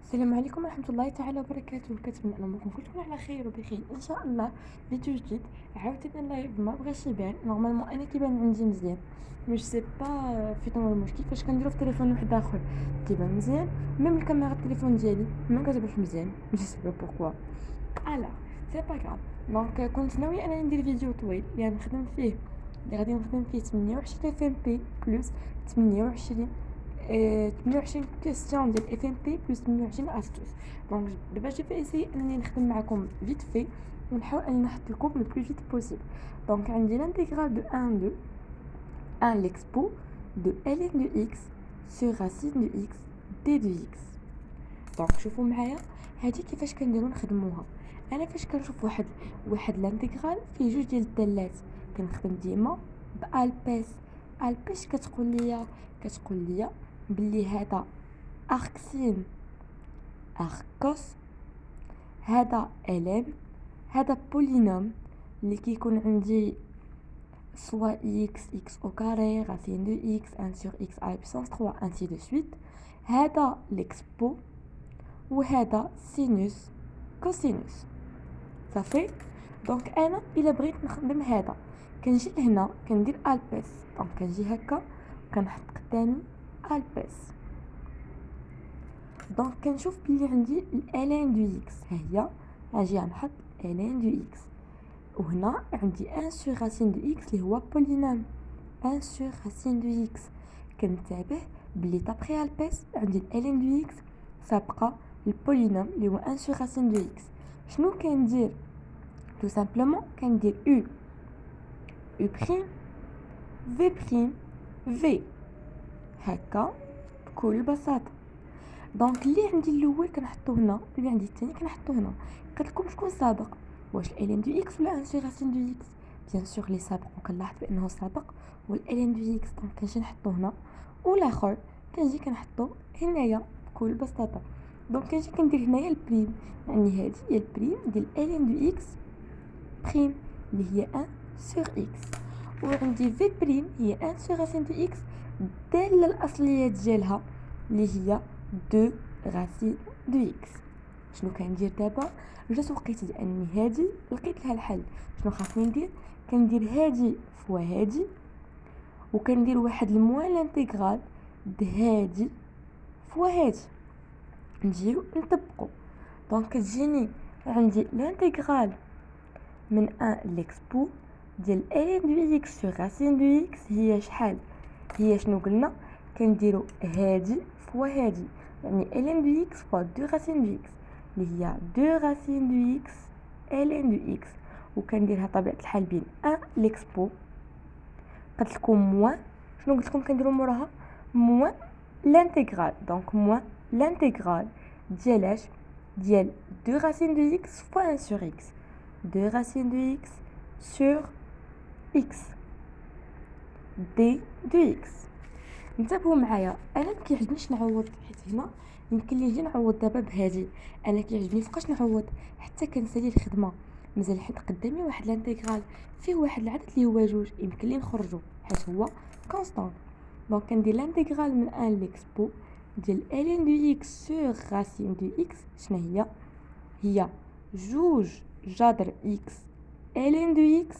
السلام عليكم ورحمة الله تعالى وبركاته. كنتمنى ان اموركم كلكم على خير وبخير ان شاء الله. فيديو جديد عاوتاني اللايف ما بغاش يبان نورمالمون انا كيبان عندي مزيان مش سي با فين هو المشكل فاش كنديرو في تليفون واحد اخر كيبان مزيان ميم الكاميرا التليفون ديالي ما كتبانش مزيان مش سي با بوركوا الا سي با غاف. دونك كنت ناوي انا ندير فيديو طويل يعني نخدم فيه اللي غادي نخدم فيه 28 اف ام بي بلس 28 28 كيستيون ديال اف ام بي بلس 28 استوس. دونك دابا جي في اسي انني نخدم معكم فيت في ونحاول اني نحط لكم لو بلو فيت بوسيبل. دونك عندي l'intégral de 1 de 1 l'expo de ln de x sur racine de x d de x. دونك شوفوا معايا هذه كيفاش كنديروا نخدموها. انا فاش كنشوف واحد الانتيغرال فيه جوج ديال الدالات كنخدم ديما بالباس. الباش كتقول لي بلي هذا اركسين اركوس هذا الين هذا بولينوم اللي كيكون عندي سوا x au carré racine de x 1 sur x à la puissance 3 ainsi de suite. هذا l'expo وهذا سينوس كوسينوس صافي. دونك انا الا بغيت نخدم هذا كنجي لهنا كندير الباس. دونك كنجي هكا كنحط قدامي الباس. دونك كنشوف بلي عندي الالين دو اكس ها هي اجي نحط الين دو اكس وهنا عندي 1 sur racine de x اللي هو بولينوم 1 sur racine de x. كنتبه بلي طابخي الباس عندي الالين دو اكس سابقه البولينوم اللي هو 1 sur racine de x. شنو كندير tout simplement كندير u prime v prime v هكا بكل بساطه. دونك اللي عندي الاول كنحطو هنا اللي عندي الثاني كنحطو هنا. قلت لكم شكون سابق واش الين دو اكس ولا 1 sur racine de x. بيان سور لي سابق وكنلاحظ بانه سابق هو الين دو اكس. دونك كنجي نحطو هنا والاخر كنجي كنحطو هنايا بكل بساطه. دونك كنجي كندير هنايا البريم يعني هذه هي البريم ديال الين دو اكس بريم اللي هي 1 sur x وعندي في بريم هي 1 sur racine de x الداله الاصليه ديالها اللي هي 2 racine de x. شنو كندير دابا جات وقيت اني هادي لقيت لها الحل. شنو خاصني ندير كندير هادي فوا هادي وكندير واحد الموان لانتيغرال د هادي فوا هادي نجيو نطبقوا. دونك كتجيني عندي لانتيغرال من 1 ليكسبو ديال ln دو x sur racine دو x هي شحال هي شنو قلنا كنديروا هادي فوا هادي يعني ln دو x فوا 2 racine دو x اللي هي 2 racine دو x ln دو x وكنديرها طبيعه الحال بين 1 ليكسبو قلت لكم موان شنو قلت لكم كنديروا موراها موان لانتيغرال. دونك موان لانتيغرال ديال ديال 2 racine دو x فوا 1 sur x 2 racine de x sur x d de x. انتبهوا معايا انا ما كيعجبنيش نعوض حيت هنا يمكن لي نجي نعوض دابا بهادي. انا كيعجبني فوقاش نعوض حتى كنسالي الخدمه مازال حيت قدامي واحد الانتيغرال فيه واحد العدد اللي هو جوج يمكن لي نخرجو حيت هو كونستانت. دونك كندير الانتيغرال من 1 ليكسبو ديال ln دو x sur racine دو x شنو هي جوج جذر x ln دو x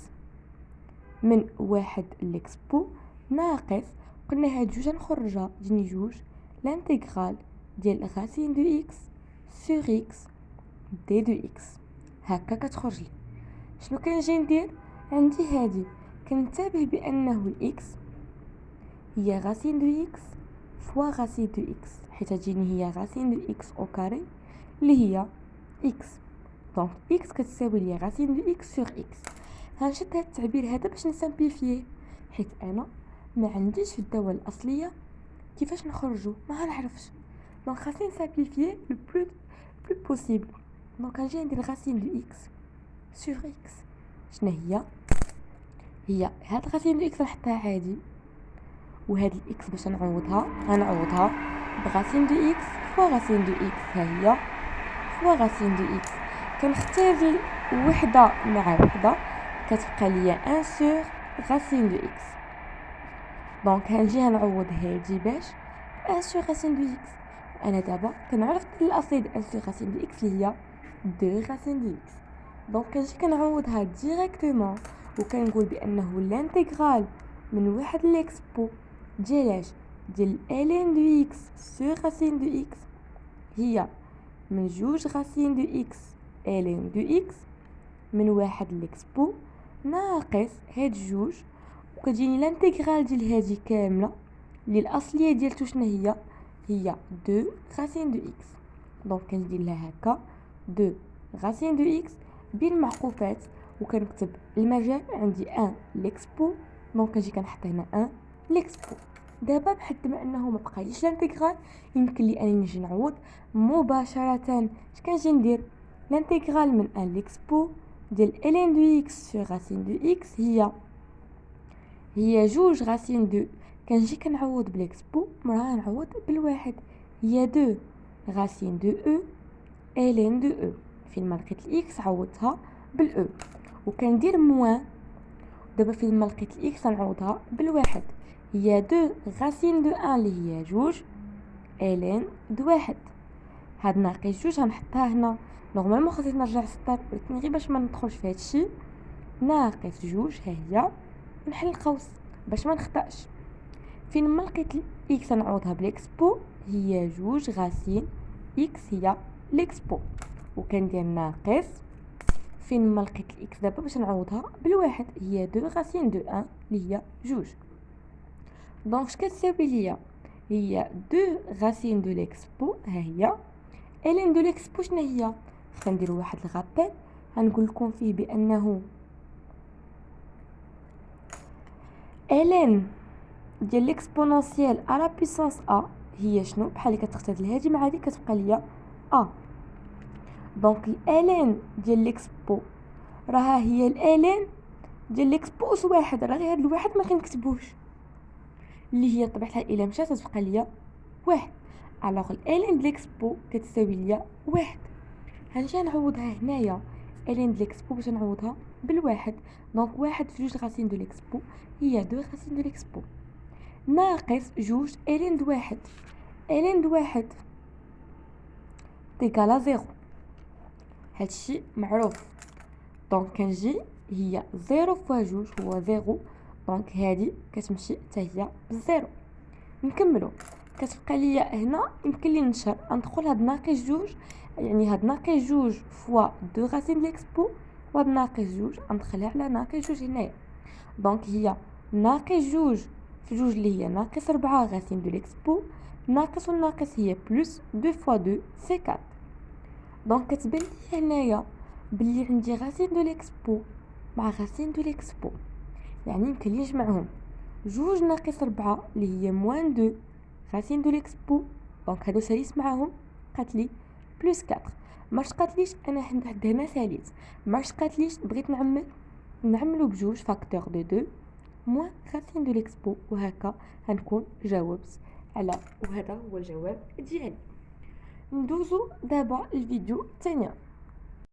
من واحد ليكسبو ناقص قلنا هاد جوج نخرجها تجيني جوج لانتيغرال ديال راسين دو x sur x d دو x هكا كتخرج لي. شنو كنجي ندير عندي هادي كنتبه بانه الاكس هي راسين دو x فوا راسين دو x حيت تجيني هي راسين دو x او كاري اللي هي x. دونك x كتساوي لي راسين دو x sur x. هنشد هاد التعبير هذا باش نسامبليفيه حيت انا ما عنديش في الدوال الاصليه كيفاش نخرجو ما نعرفش. دونك خاصني نسامبليفيه لو بلو بوسيبل. دونك نجي ندير راسين دو x sur x شنو هي هاد راسين دو x نحطها عادي وهاد الاكس باش غنعوضها براسين دو x فوا راسين دو x ها هي فوا راسين دو x. كنختار وحده مع وحده كتبقى ليا 1 sur racine de x. دونك هنجي هنعوض هادي باش 1 sur racine de x انا دابا كنعرف الاصليه ديال ان سور راسين دو اكس اللي هي 2 راسين دو اكس. دونك كنجي كنعوضها ديريكتومون وكنقول بانه الانتغرال من واحد ليكسبو ديالاش ديال ln دو اكس سور راسين دو اكس هي من 2 راسين دو اكس ln دو اكس من واحد ليكسبو ناقص هاد 2 وكتجيني الانتغرال ديال هادي كامله اللي الاصليه ديالتو شنو هي 2 راسين دو اكس. دونك كندير لها هكا 2 راسين دو اكس بين معقوفات وكنكتب المجال عندي 1 ليكسبو. دونك كنجي كنحط هنا 1 ليكسبو. دابا بحد ما انه ما بقاليش الانتغرال يمكن لي انني نجي نعوض مباشره. اش كنجي ندير الانتغرال من 1 ليكسبو ديال ln دو اكس سور راسين دو اكس هي 2 راسين دو كنجي كنعوض بالاكسبو مرة نعوض بالواحد هي 2 راسين دو او ln دو او. فين ما لقيت الاكس عوضتها بالاو وكندير موان. دابا فين ما لقيت الاكس نعوضها بالواحد هي 2 راسين دو 1 اللي هي 2 ln دو واحد. هاد ناقص 2 غنحطها هنا. نورمالمون خاصني نرجع للسطر ولكن غير باش ما ندخلش في هادشي ناقص 2 ها هي نحل القوس باش ما نخطاش. فين ما لقيت الاكس نعوضها بالاكسبو هي 2 راسين اكس هي ليكسبو وكندير ناقص فين ما لقيت الاكس دابا باش نعوضها بالواحد هي 2 راسين دو 1 اللي هي 2. دونك اش كتساوي ليا هي 2 راسين دو ليكسبو ها هي ln دو ليكسبو شنو هي. كندير واحد الغابيل غنقول لكم فيه بانه ln ديال ليكسبونونسيال على لا بويسونس ا هي شنو بحال اللي كتختزل هادي مع هادي كتبقى ليا ا. دونك ln ديال ليكسبو راها هي ln ديال ليكسبو اس واحد. راه غير هاد الواحد ما كنكتبوش اللي هي طبيعه الحال الا مشات تبقى ليا واحد. الوغ ln ديال ليكسبو كتساوي ليا واحد. غنجي نعوضها هنايا ln ديال ليكسبو باش نعوضها بالواحد. دونك واحد في 2 راسين دو ليكسبو هي 2 راسين دو ليكسبو ناقص 2 ln دو واحد. ln دو واحد تيكالا 0 هادشي معروف. دونك كنجي هي 0 فوا 2 هو 0. دونك هادي كتمشي حتى هي بالزيرو. نكملو كتبقى ليا هنا يمكن لي نشر ندخل هاد ناقص 2 يعني هاد ناقص 2 فوا 2 راسين ليكسبو وهاد ناقص 2 ندخلها على ناقص 2 هنايا. دونك هي ناقص 2 في 2 اللي هي ناقص 4 راسين دو ليكسبو ناقص والناقص هي بلس 2 فوا 2 سي 4. دونك كتبان لي هنايا بلي عندي راسين دو ليكسبو مع راسين دو ليكسبو يعني يمكن لي نجمعهم 2 ناقص 4 اللي هي موان 2 راسين دو ليكسبو. دونك هادو ساليس معاهم بقات لي بلس 4. ماش قاتليش انا حد هنا ساليت ماش قاتليش بغيت نعملو بجوج فاكتور دو 2 موان راسين دو ليكسبو وهكا غنكون جاوبت على وهذا هو الجواب ديالي. ندوزو دابا الفيديو الثاني.